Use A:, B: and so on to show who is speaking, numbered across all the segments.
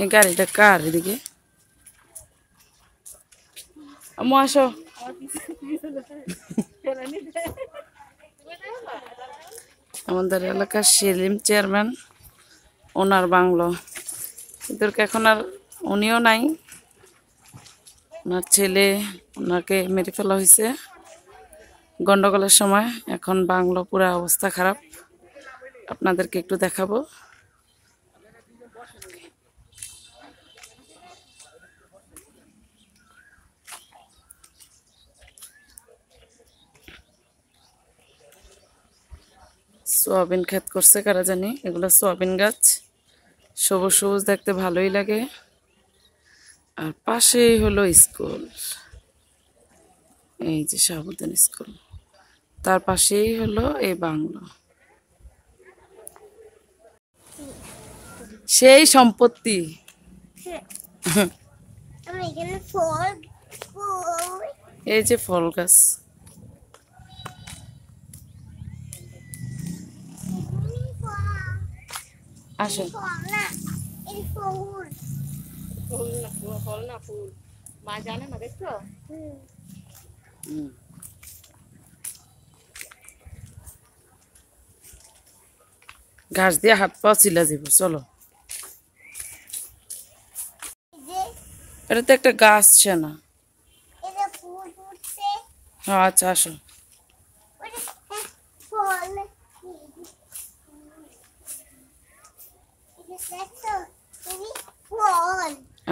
A: এই গাড়িটা কার এদিকে? আম্মু আসো। আমাদের এলাকার সেলিম চেয়ারম্যান, ওনার বাংলো। এদেরকে এখন আর উনিও নাই, ওনার ছেলে, ওনাকে মেরে ফেলা হয়েছে গন্ডগোলের সময়। এখন বাংলো পুরা অবস্থা খারাপ, আপনাদেরকে একটু দেখাবো। সোয়াবিন ক্ষেত করছে কারা জানি, এগুলো সোয়াবিন গাছ, সবুজ সবুজ দেখতে ভালোই লাগে। আর পাশেই হলো স্কুল, এই যে শাহাবুদ্দিন স্কুল, তার পাশেই হলো এই বাংলো। সেই সম্পত্তি। এই যে ফল গাছ, আসেন। ঘাস দিয়ে হাত পা চিলা যাব, চলো। এটা তো একটা গাছ ছে না। হ্যাঁ আচ্ছা আসো।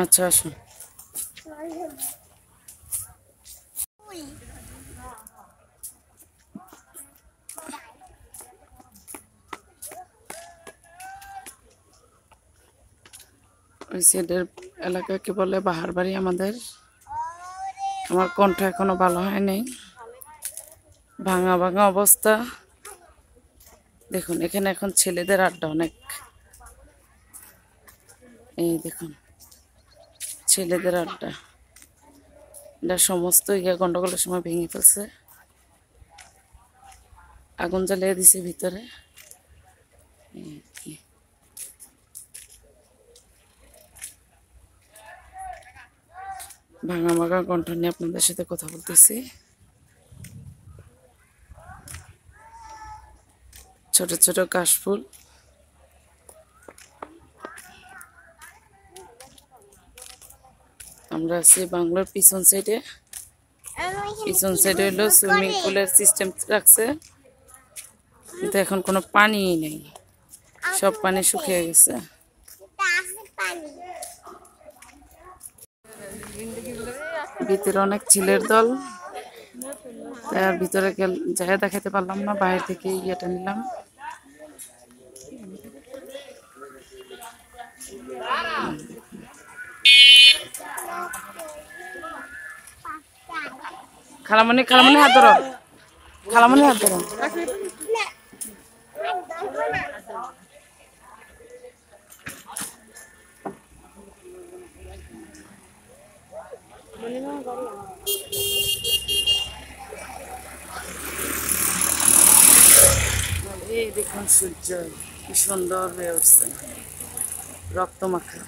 A: আচ্ছা আসো। ওই সাইডের এলাকাকে বলে বাহার বাড়ি আমাদের। আমার কণ্ঠ এখনো ভালো হয় নাই, ভাঙা ভাঙা অবস্থা। দেখুন এখানে এখন ছেলেদের আড্ডা অনেক, এই দেখুন ছেলেদের আড্ডা। এটা সমস্ত গন্ডগোলের সময় ভেঙে ফেলছে, আগুন জ্বালিয়ে দিছে ভিতরে। ভাঙা ভাঙা কণ্ঠ নিয়ে আপনাদের সাথে কথা বলতেছি। ছোট ছোট কাশফুল, আমরা আছি বাংলার পিছন সাইডে। পিছন সাইডে হলো সুইমিং পুলের সিস্টেম রাখছে, কিন্তু এখন কোনো পানি নেই, সব পানি শুকিয়ে গেছে। ভিতরে অনেক ছেলের দল, তার ভিতরে যাই দেখাতে পারলাম না, বাইরে থেকে ইয়েটা নিলাম। খালামণি খালামণি হাত ধরো, খালামণি হাত ধরো। এই দেখুন সূর্য কি সুন্দর হয়ে উঠছে, রক্তমাখা।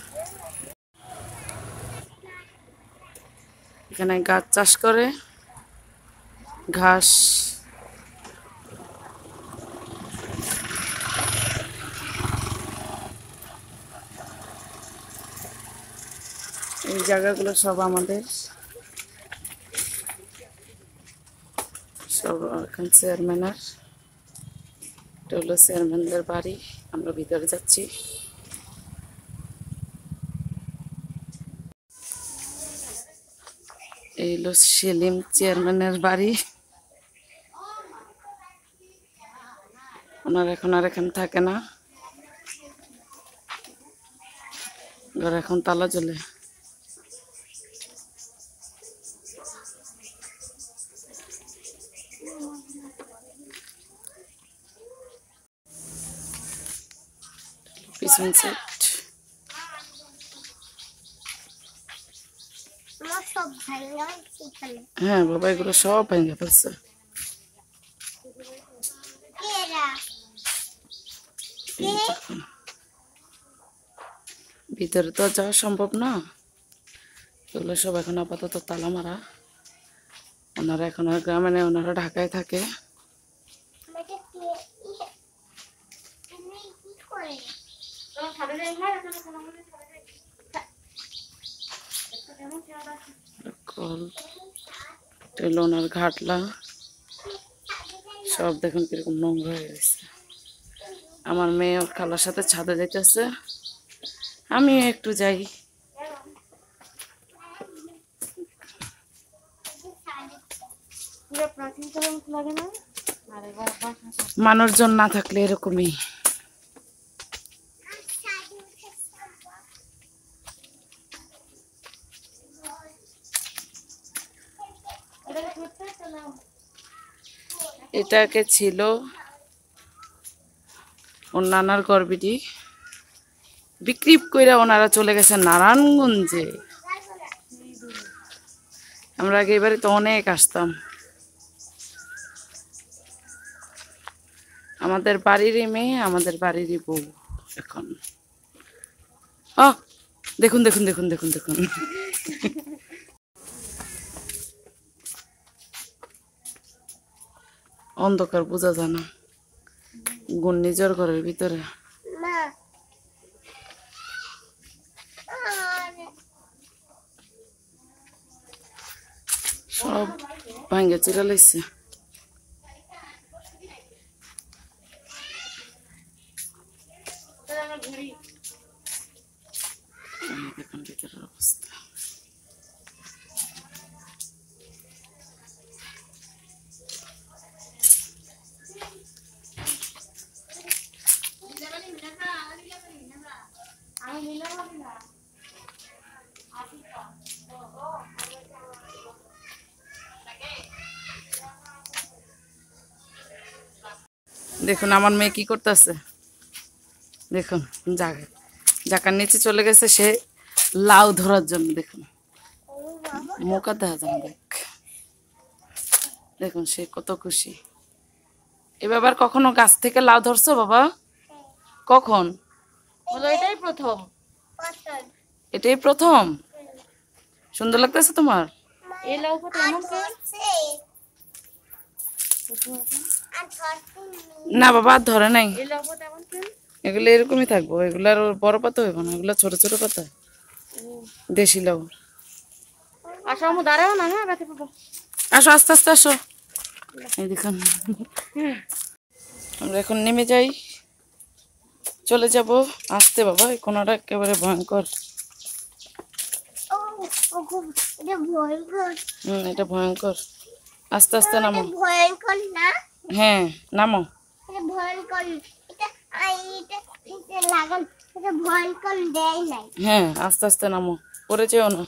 A: এখানে গাছ চাষ করে, ঘাস। এই জায়গাগুলো সব আমাদের, সব এখন চেয়ারম্যানের। এটা হলো চেয়ারম্যানদের বাড়ি, আমরা ভিতরে যাচ্ছি। এই হলো সেলিম চেয়ারম্যানের বাড়ি, ওনার এখন আর এখানে থাকে না, ঘর এখন তালা জ্বলে। পিছন সাইড, হ্যাঁ বাবা এগুলো সব ভেঙে ফেলছে। ভিতরে তো যাওয়া সম্ভব না, এগুলো সব এখন আপাতত তালা মারা। ওনারা এখন আর গ্রামে নেই, ওনারা ঢাকায় থাকে। কল ওনার ঘাটলা সব দেখুন কিরকম নোংরা হয়ে গেছে। আমার মেয়ে ওর খালার সাথে ছাদে যাইতেছে, আমি একটু যাই। মানুষজন না থাকলে এরকমই। এটাকে ছিল ওর নানার গর্বিটি, বিক্রি করে ওনারা চলে গেছে নারায়ণগঞ্জে। আমরা আগে এবারে তো অনেক আসতাম। আমাদের বাড়িরই মেয়ে, আমাদের বাড়িরই বউ এখন। দেখুন দেখুন দেখুন দেখুন দেখুন, অন্ধকার বোঝা যায় না, ঘূর্ণিঝড় ঘরের ভিতরে। সব ভাঙ্গে চুরা লাইছে। দেখুন ভিতরের অবস্থা। দেখুন আমার মেয়ে কি করতেছে, দেখুন জাকার নিচে চলে গেছে সে লাউ ধরার জন্য। দেখুন মোকা দেখা যান, দেখুন সে কত খুশি। এবার কখনো গাছ থেকে লাউ ধরছো বাবা? কখন?
B: এটাই প্রথম।
A: এটাই প্রথম? সুন্দর লাগতেছে তোমার?
B: এই লাউটা কেমন
A: না বাবা আর ধরে নাই,
B: এই লাউটা কেমন
A: এগুলো এরকমই থাকবো, এগুলার বড় পাতা হইব না, এগুলো ছোট ছোট পাতা, দেশি লাউ।
B: আসো আমু দাঁড়াও না, হ্যাঁ ব্যথা পাবো।
A: আসো আস্তে আস্তে আসো। এই দেখুন আমরা এখন নেমে যাই, চলে যাব। আসতে বাবা, এই কোনাটা একেবারে ভয়ঙ্কর। এটা ভয়ঙ্কর, আস্তে আস্তে নামো।
B: ভয়ঙ্কর না?
A: হ্যাঁ নামো।
B: এটা ভয়ঙ্কর, এটা লাগান, এটা ভয়ঙ্কর দেয় নাই।
A: হ্যাঁ আস্তে আস্তে নামো, পড়ে যেও না।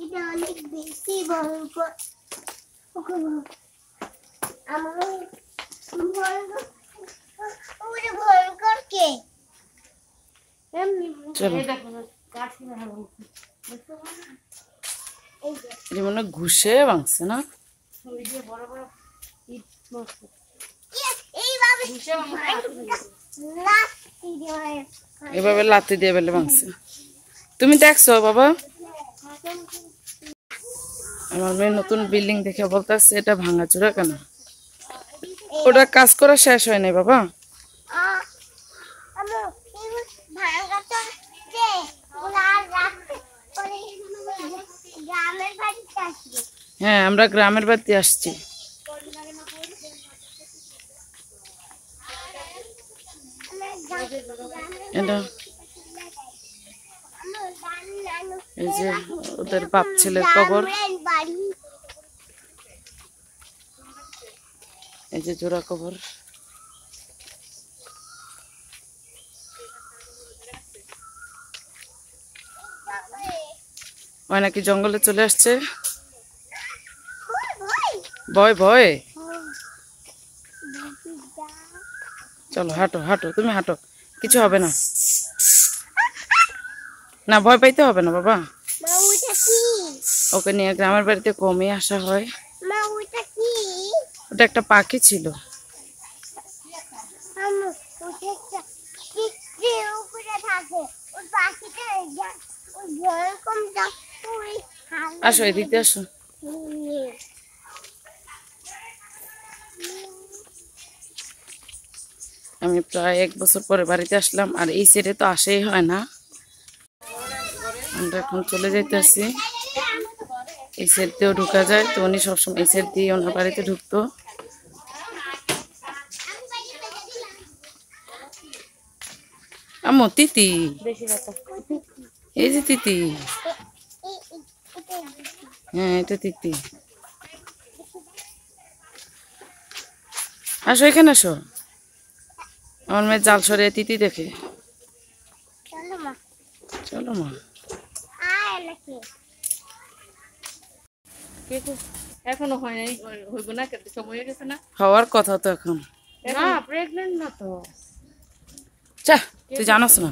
B: এটা অনেক বেশি ভয়ঙ্কর। আমার ভয়ঙ্কর, ওরে ভয়ঙ্কর কে? এমনি
A: চলো।
B: এই দেখো কাঠি না বলছি। এই যে
A: এটা মনে হয় ঘুষে ভাঙছে না?
B: ওই যে বড় বড় ইট মস্ত। এই ভাবে ঘুষে না
A: এভাবে লাথি দিয়ে বেলে ভাঙছে। তুমি দেখছো বাবা? আমার মেয়ে নতুন বিল্ডিং দেখে বলতেছে এটা ভাঙাচোরা কেন? ওটা কাজ করা শেষ হয় নাই বাবা। হ্যাঁ আমরা গ্রামের বাড়িতে আসছি। এটা এই যে ওদের বাপ ছেলের কবর, এই যে জোড়া কবর। ওই নাকি জঙ্গলে চলে আসছে। ভয় ভয়, চলো হাঁটো হাঁটো, তুমি হাঁটো, কিছু হবে না। না ভয় পাইতে হবে না বাবা, ওকে নিয়ে গ্রামের বাড়িতে কমই আসা হয়। ওটা একটা পাখি ছিল। আসো এদিকে আসো। আমি প্রায় 1 বছর পরে বাড়িতে আসলাম, আর এই সাইডে তো আসেই হয় না। আমরা এখন চলে যাইতেছি। এই সাইড দিয়েও ঢুকা যায়, তো উনি সবসময় এই সাইড দিয়ে ওনার বাড়িতে ঢুকতো। আম্মু তিতি, এই যে তিতি, হ্যাঁ এটা তিতি। আসো এখানে আসো, আমার মেয়ে জাল সরে তিতি দেখে। চলো মা।
B: এখনো হয় নাই, হইব না, সময় হয়ে গেছে না।
A: হওয়ার কথা তো এখন।
B: না প্রেগনেন্ট না তো।
A: চা তুই জানাস না,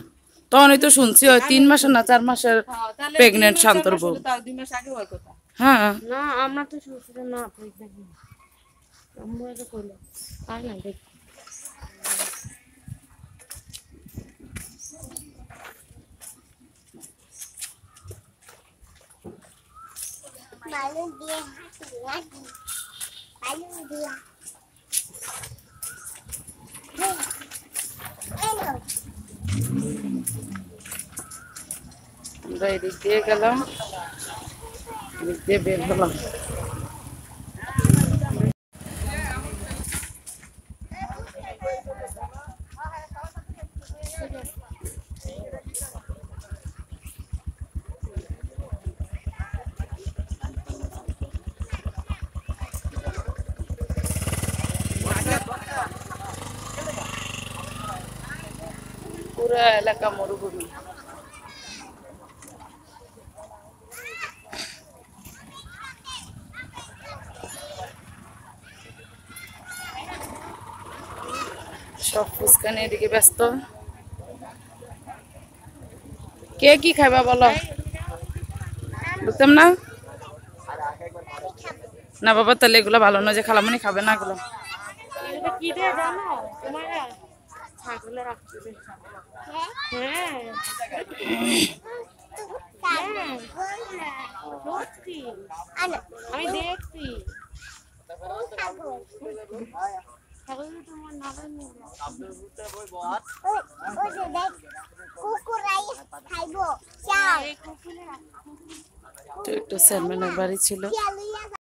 A: তখনই তো শুনছি ওই 3 মাসের না 4 মাসের প্রেগনেন্ট শান্তর বউ।
B: 2 মাস আগে হওয়ার কথা।
A: হ্যাঁ
B: না আমরা তো শুনছিলাম না প্রেগনেন্ট না। আমরা তো কইলো আর না দেখ।
C: balon dia lagi balon dia
A: আমরা এদিক দিয়ে গেলাম, এদিক দিয়ে বের হলাম। পুরা এলাকা মরুভূমি। সব ফুচকা নিয়ে এদিকে ব্যস্ত। কে কি খাইবা বলো? বুঝতাম না। না বাবা, তাহলে এগুলো ভালো নয়, যে খালামনি খাবে না এগুলো।
B: এটা কি দিয়ে জানো তোমার ছাগলে রাখতে দে। হ্যাঁ সত্যি আমি দেখছি। ছাগল তোমার নাগাল নেই।
C: কুকুরাই খাইবো চা
A: তো একটু চেয়ারম্যানের বাড়ি ছিল।